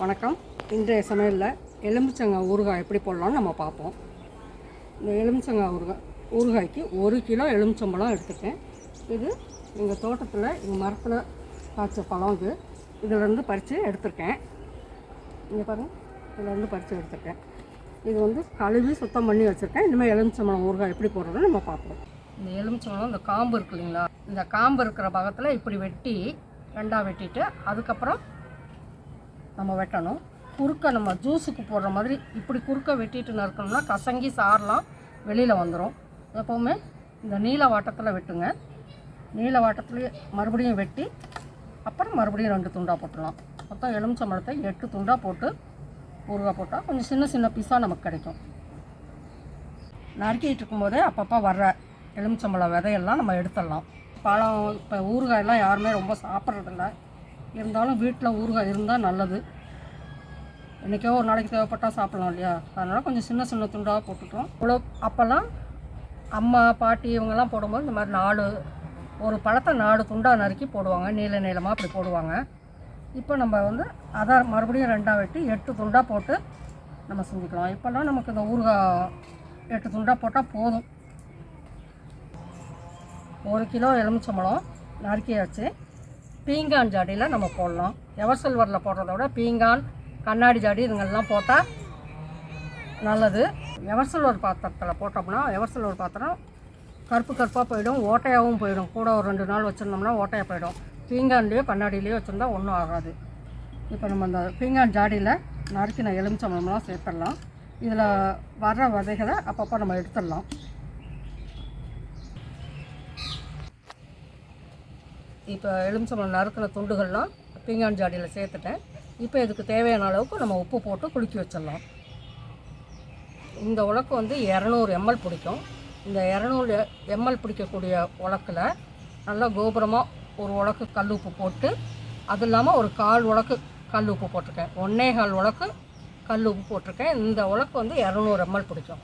வணக்கம். இன்றைய சமையலில் எலுமிச்சங்காய் ஊறுகாய் எப்படி போடலாம்னு நம்ம பார்ப்போம். இந்த எலுமிச்சங்காய் ஊறுகாய்க்கு 1 கிலோ எலுமிச்சம்பழம் எடுத்துக்கேன். இது எங்கள் தோட்டத்தில் எங்கள் மரத்தில் காய்ச்ச பழம். இதிலேருந்து பறித்து எடுத்துருக்கேன். இங்கே பாருங்கள், இதிலேருந்து பறித்து எடுத்துருக்கேன். இது கழுவி சுத்தம் பண்ணி வச்சுருக்கேன். இனிமேல் எலுமிச்சம்பழம் ஊறுகாய் எப்படி போடுறதுன்னு நம்ம பார்ப்போம். இந்த எலுமிச்சம்பழம் இந்த காம்பு இருக்கு இல்லைங்களா, இந்த காம்பு இருக்கிற பாகத்தில் இப்படி வெட்டி 2ஆக வெட்டிட்டு அதுக்கப்புறம் நம்ம வெட்டணும். குறுக்க நம்ம ஜூஸுக்கு போடுற மாதிரி இப்படி குறுக்க வெட்டிட்டு நறுக்கணும்னா கசங்கி சாரெலாம் வெளியில் வந்துடும். எப்போவுமே இந்த நீல வாட்டத்தில் வெட்டுங்க. நீல வாட்டத்துலேயே மறுபடியும் வெட்டி அப்புறம் மறுபடியும் 2 துண்டாக போட்டுடலாம். மொத்தம் எலுமிச்சம்பழத்தை 8 துண்டாக போட்டு ஊறுகாய் போட்டால் கொஞ்சம் சின்ன சின்ன பீஸாக நமக்கு கிடைக்கும். நறுக்கிட்டு இருக்கும்போதே அப்பப்போ வர்ற எலுமிச்சம்பழம் விதையெல்லாம் நம்ம எடுத்துடலாம். பழம் இப்போ ஊறுகாயெல்லாம் யாருமே ரொம்ப சாப்பிட்றதில்ல. இருந்தாலும் வீட்டில் ஊறுகாய் இருந்தால் நல்லது. என்றைக்கோ ஒரு நாளைக்கு தேவைப்பட்டால் சாப்பிட்லாம் இல்லையா, அதனால் கொஞ்சம் சின்ன சின்ன துண்டாக போட்டுட்டோம். இவ்வளோ அப்போல்லாம் அம்மா பாட்டி இவங்கெல்லாம் போடும்போது இந்த மாதிரி ஒரு பழத்தை 4 துண்டாக நறுக்கி போடுவாங்க. நீள நீளமாக அப்படி போடுவாங்க. இப்போ நம்ம அதை மறுபடியும் 2ஆக வெட்டி 8 துண்டாக போட்டு நம்ம செஞ்சுக்கலாம். இப்போல்லாம் நமக்கு இந்த ஊறுகாய் 8 துண்டாக போட்டால் போதும். 1 கிலோ எலுமிச்சம்பழம் நறுக்கியாச்சு. பீங்கான் ஜாடியில் நம்ம போடலாம். எவர் சில்வரில் போடுறத விட பீங்கான், கண்ணாடி ஜாடி இதுங்கெல்லாம் போட்டால் நல்லது. எவர் சில்வர் பாத்திரத்தில் போட்டோம்னா எவர் சில்வர் பாத்திரம் கருப்பாக போயிடும், ஓட்டையாகவும் போயிடும். கூட ஒரு 2 நாள் வச்சுருந்தோம்னா ஓட்டையாக போயிடும். பீங்கான்லேயோ கண்ணாடிலேயோ வச்சுருந்தா ஒன்றும் ஆகாது. இப்போ நம்ம அந்த பீங்கான் ஜாடியில் நறுக்கின எலுமிச்சம்பழம்லாம் சேர்த்துடலாம். இதில் வர்ற விதைகளை அப்பப்போ நம்ம எடுத்துடலாம். இப்போ எலுமிச்சம்பழம் நறுக்கின துண்டுகள்லாம் பீங்கான் ஜாடியில் சேர்த்துட்டேன். இப்போ இதுக்கு தேவையான அளவுக்கு நம்ம உப்பு போட்டு குலுக்கி வச்சிடலாம். இந்த உலக்கு 200 ml பிடிக்கும். இந்த 200 ml பிடிக்கக்கூடிய உலக்கில் நல்லா கோபுரமாக ஒரு உலக்கு கல் உப்பு போட்டு, அது இல்லாமல் ஒரு 1/4 உலக்கு கல் உப்பு போட்டிருக்கேன். 1/4 உலக்கு கல் உப்பு போட்டிருக்கேன். இந்த உலக்கு 200 ml பிடிக்கும்.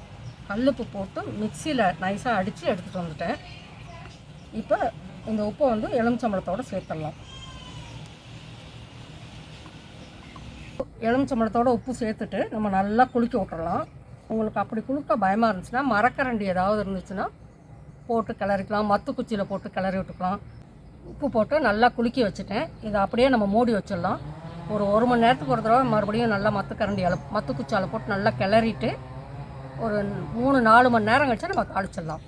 கல் உப்பு போட்டு மிக்சியில் நைஸாக அடித்து எடுத்துகிட்டு வந்துட்டேன். இப்போ இந்த உப்பை எலுமிச்சம்பழத்தோடு சேர்த்துடலாம். எலுமிச்சம்பழத்தோடு உப்பு சேர்த்துட்டு நம்ம நல்லா குலுக்கி விட்டுறலாம். உங்களுக்கு அப்படி குலுக்க பயமாக இருந்துச்சுன்னா மரக்கரண்டி ஏதாவது இருந்துச்சுன்னா போட்டு கிளறிக்கலாம். மத்து குச்சியில் போட்டு கிளறி விட்டுக்கலாம். உப்பு போட்டு நல்லா குலுக்கி வச்சுட்டேன். இதை அப்படியே நம்ம மூடி வச்சிடலாம். ஒரு 1 மணி நேரத்துக்கு ஒரு தடவை மறுபடியும் நல்லா மத்து குச்சியால் போட்டு நல்லா கிளறிட்டு ஒரு 3-4 மணி நேரம் கழிச்சு நம்ம தாளிச்சிடலாம்.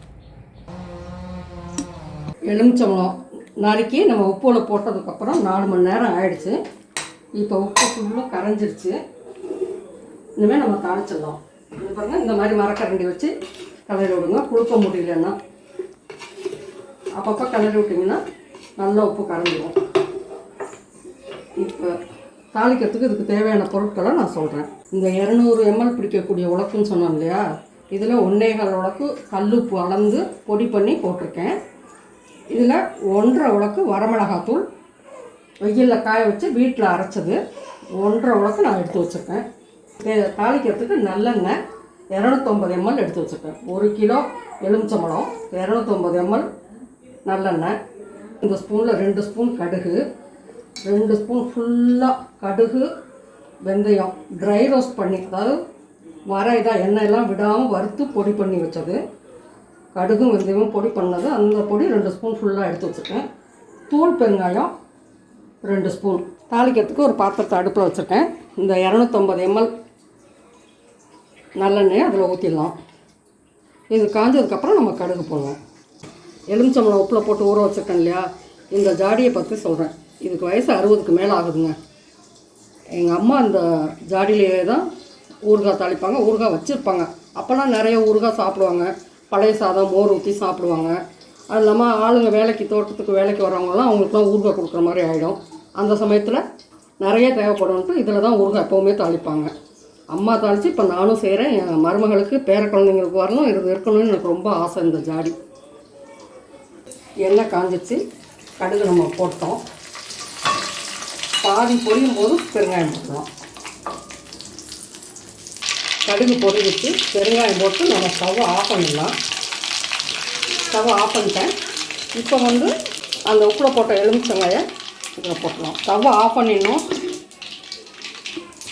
எலுமிச்சம்பழம் நறுக்கி நம்ம உப்பில் போட்டதுக்கப்புறம் 4 மணி நேரம் ஆயிடுச்சு. இப்போ உப்பு ஃபுல்லும் கரைஞ்சிருச்சு. இனிமேல் நம்ம தாளிச்சிடலாம். இது பாருங்கள், இந்த மாதிரி மரக்கரண்டி வச்சு கிளறி விடுங்க. குளுக்க முடியலன்னா அப்பப்போ கிளறி விட்டிங்கன்னா நல்லா உப்பு கரைஞ்சிடும். இப்போ தாளிக்கிறதுக்கு இதுக்கு தேவையான பொருட்களை நான் சொல்கிறேன். இந்த 200 ml பிடிக்கக்கூடிய உலக்குன்னு சொன்னோம் இல்லையா, இதில் 1/4 உலக்கு கல்லுப்பு அளந்து பொடி பண்ணி போட்டிருக்கேன். இதில் 1/2 உலக்கு வரமிளகாத்தூள் வெயிலில் காய வச்சு வீட்டில் அரைச்சது 1/2 உலக்கு நான் எடுத்து வச்சுருக்கேன். தாளிக்கிறதுக்கு நல்லெண்ணெய் 250 ml எடுத்து வச்சுருக்கேன். 1 கிலோ எலுமிச்சம்பழம் 250 ml நல்லெண்ணெய். இந்த ஸ்பூனில் 2 ஸ்பூன் கடுகு, 2 ஸ்பூன் ஃபுல்லாக கடுகு, வெந்தயம் ட்ரை ரோஸ்ட் பண்ணி, அதாவது எண்ணெயெல்லாம் விடாமல் வறுத்து பொடி பண்ணி வச்சது. கடுகும் வெந்தயமும் பொடி பண்ணது, அந்த பொடி 2 ஸ்பூன் ஃபுல்லாக எடுத்து வச்சுருக்கேன். தூள் பெருங்காயம் 2 ஸ்பூன். தாளிக்கிறதுக்கு ஒரு பாத்திரத்தை அடுப்பில் வச்சுருக்கேன். இந்த 250 ml நல்லெண்ணெய் அதில் ஊற்றிடலாம். இது காஞ்சதுக்கப்புறம் நம்ம கடுகு போடலாம். எலுமிச்சம்பழம் உப்பில் போட்டு ஊற வச்சுருக்கேன் இல்லையா, இந்த ஜாடியை பற்றி சொல்கிறேன். இதுக்கு வயசு 60க்கு மேலே ஆகுதுங்க. எங்கள் அம்மா இந்த ஜாடியிலேயே தான் ஊறுகாய் தாளிப்பாங்க, ஊறுகாய் வச்சுருப்பாங்க. அப்போல்லாம் நிறைய ஊறுகாய் சாப்பிடுவாங்க. பழைய சாதம் மோர் ஊற்றி சாப்பிடுவாங்க. அது இல்லாமல் ஆளுங்க தோட்டத்துக்கு வேலைக்கு வரவங்களாம் அவங்களுக்குலாம் ஊறுகாய் கொடுக்குற மாதிரி ஆகிடும். அந்த சமயத்தில் நிறைய தேவைப்படும்ட்டு இதில் தான் ஊறுகாய் எப்போவுமே தாளிப்பாங்க. அம்மா தாளித்து இப்போ நானும் செய்கிறேன். என் மருமகளுக்கு பேர குழந்தைங்களுக்கு வரணும், இது இருக்கணும்னு எனக்கு ரொம்ப ஆசை. இந்த ஜாடி எண்ணெய் காஞ்சிச்சு. கடுகு நம்ம போட்டோம். பாதி பொரியும் போது பெருங்காயம் போட்டலாம். கடுகு பொரிஞ்சிச்சு, பெருங்காயம் போட்டு நம்ம ஸ்டவ்வை ஆஃப் பண்ணிடலாம். ஸ்டவ்வை ஆஃப் பண்ணிட்டேன். இப்போ அந்த உப்பில் போட்ட எலுமிச்சங்காயை இதில் போட்டலாம். ஸ்டவ்வை ஆஃப் பண்ணிடணும்.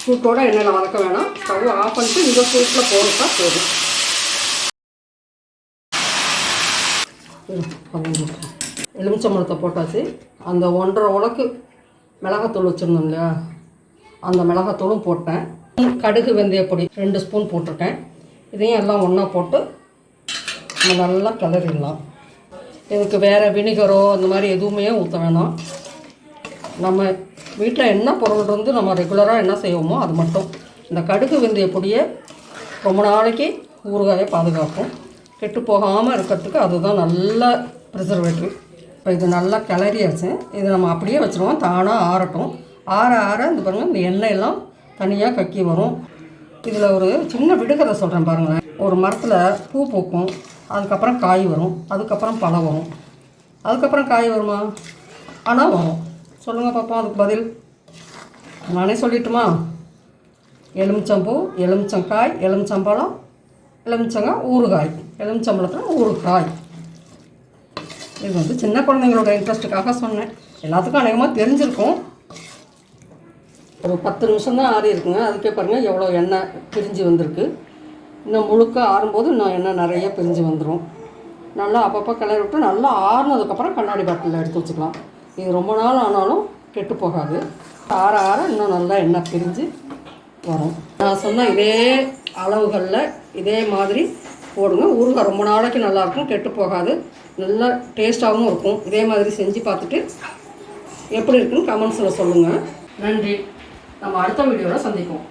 சூட்டோடு எண்ணெயில் வதக்க வேணாம். ஸ்டவ் ஆஃப் பண்ணிட்டு இந்த சூட்டில் போட்டா போதும். எலுமிச்சம்பழத்தை போட்டாச்சு. அந்த 1.5 உலக்கு மிளகாத்தூள் வச்சுருந்தோம் இல்லையா, அந்த மிளகாத்தூளும் போட்டேன். கடுகு வெந்தயப்பொடி 2 ஸ்பூன் போட்டிருக்கேன். இதையும் எல்லாம் ஒன்றா போட்டு நம்ம நல்லா கிளறிடலாம். இதுக்கு வேறு வினிகரோ அந்த மாதிரி எதுவுமே ஊற்ற வேணாம். நம்ம வீட்டில் என்ன பொருள் இருந்து நம்ம ரெகுலராக என்ன செய்வோமோ அது மட்டும். இந்த கடுகு வெந்தயப்பொடியை ரொம்ப நாளைக்கு ஊறுகாயை பாதுகாக்கும். கெட்டு போகாமல் இருக்கிறதுக்கு அதுதான் நல்ல ப்ரிசர்வேட்டிவ். இப்போ இது நல்லா கிளறியாச்சு. இது நம்ம அப்படியே வச்சுருவோம், தானாக ஆறட்டும். ஆற ஆற இந்த பாருங்கள், இந்த எண்ணெயெல்லாம் தனியாக கக்கி வரும். இதில் ஒரு சின்ன விடுகதை சொல்கிறேன் பாருங்களேன். ஒரு மரத்தில் பூ பூக்கும், அதுக்கப்புறம் காய் வரும், அதுக்கப்புறம் பழம் வரும், அதுக்கப்புறம் காய் வருமா? ஆனால் வரும். சொல்லுங்கள் பார்ப்போம் அதுக்கு பதில். நானே சொல்லிட்டுமா? எலுமிச்சம்பூ, எலுமிச்சங்காய், எலுமிச்சம்பழம், எலுமிச்சங்காய், ஊறுகாய். எலுமிச்சம்பழத்தில் ஊறுகாய். இது வந்து சின்ன குழந்தைங்களோட இன்ட்ரெஸ்ட்டுக்காக சொன்னேன். எல்லாத்துக்கும் அநேகமாக தெரிஞ்சிருக்கும். ஒரு 10 நிமிஷம் தான் ஆறி இருக்குங்க. அதுக்கே பாருங்கள் எவ்வளோ எண்ணெய் பிரிஞ்சு வந்திருக்கு. இன்னும் முழுக்க ஆறும்போது இன்னும் எண்ணெய் நிறைய பிரிஞ்சு வந்துடும். நல்லா அப்பப்போ கிளறி விட்டு நல்லா ஆறுனதுக்கப்புறம் கண்ணாடி பாட்டிலில் எடுத்து வச்சுக்கலாம். இது ரொம்ப நாள் ஆனாலும் கெட்டு போகாது. ஆற ஆற இன்னும் நல்லா எண்ணெய் பிரிஞ்சு வரும். நான் சொன்ன இதே அளவுகளில் இதே மாதிரி போடுங்க. ஊறுகாய் ரொம்ப நாளைக்கு நல்லாயிருக்கும், கெட்டு போகாது, நல்லா டேஸ்ட்டாகவும் இருக்கும். இதே மாதிரி செஞ்சு பார்த்துட்டு எப்படி இருக்குன்னு கமெண்ட்ஸில் சொல்லுங்கள். நன்றி. நம்ம அடுத்த வீடியோவில் சந்திப்போம்.